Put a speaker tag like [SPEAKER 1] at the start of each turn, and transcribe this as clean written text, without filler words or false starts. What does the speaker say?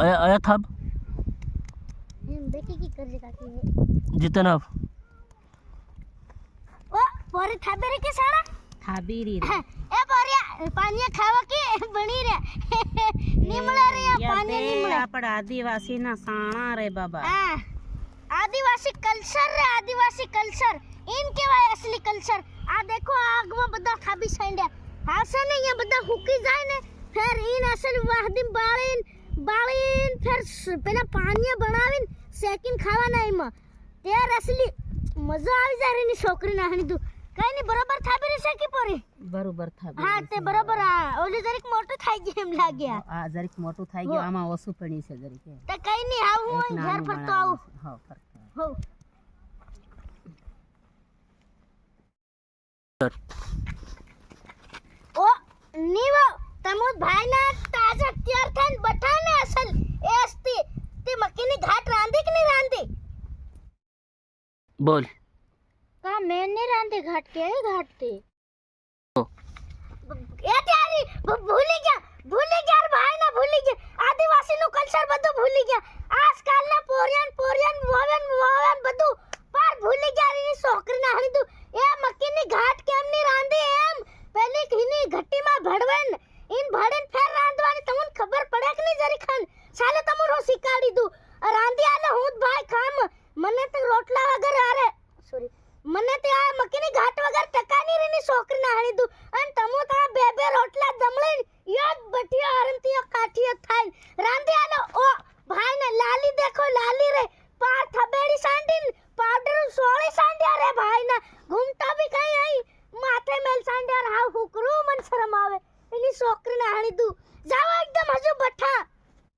[SPEAKER 1] आया था
[SPEAKER 2] देखी की कर जगह की है
[SPEAKER 1] जितना
[SPEAKER 2] ओ पोरे थाबेरे के साड़ा
[SPEAKER 3] थाबीरी रे
[SPEAKER 2] ए पोरिया पानी खावा की बनी रे निमला रे पानी निमला
[SPEAKER 3] आपण आदिवासी ना साणा रे बाबा
[SPEAKER 2] हां आदिवासी कल्चर रे आदिवासी कल्चर इन केवाय असली कल्चर आ देखो आग में बदा थाबी सांड्या हासे ने ये बदा हुकी जाय ने फिर इन असल वाहदी बाळीन फिर पेला पानी बनावीन सेकिन खावा नाही म त्यार असली मजा આવી જાય રે ની છોકરી નાહણી તું કઈ ની બરોબર થાબી રે છે કે પોરી
[SPEAKER 3] બરોબર થાબી
[SPEAKER 2] હા તે બરોબર આ ઓલી જરીક મોટું થઈ ગયું એમ લાગ્યા
[SPEAKER 3] આ જરીક મોટું થઈ ગયું આમાં ઓછું પડી છે જરીક
[SPEAKER 2] તે કઈ ની આવું હોય ઘર ફરતો આવું
[SPEAKER 3] હા ફરતો
[SPEAKER 2] હો ओ नीव तमो भाईना ताजा तैयार थन बठाने असल ए असती ते मक्कीनी घाट रांधी कि नहीं रांधी
[SPEAKER 1] बोल
[SPEAKER 2] का मैंने रांधे घाट के घाट ते
[SPEAKER 1] ओ
[SPEAKER 2] ए त्यारी भूली गया यार भाईना भूली गया आदिवासी नु कल्चर બધું ભૂલી ગયા આજકાલ ના પોરિયન વોવન બધું પાર ભૂલી ગયા રી છોકરી ના હણી તું એ મક્કીની ઘાટ કેમ ની રાંધી એમ पहले किनी घट्टी में भड़वन इन भड़न फेर रांधवानी तमन खबर पड़े कि नहीं जरी खान साले तमन हो सिकाड़ी दू रांधी आले हुत भाई खाम मने तो रोटला वगर आरे सॉरी मने तो आ मकीनी घाट वगर टकानी रेनी छोकरी ना हणी दू अन तमो ता बे रोटला दमले याद बटिया आरंती काठिया थाई रांधी आले ओ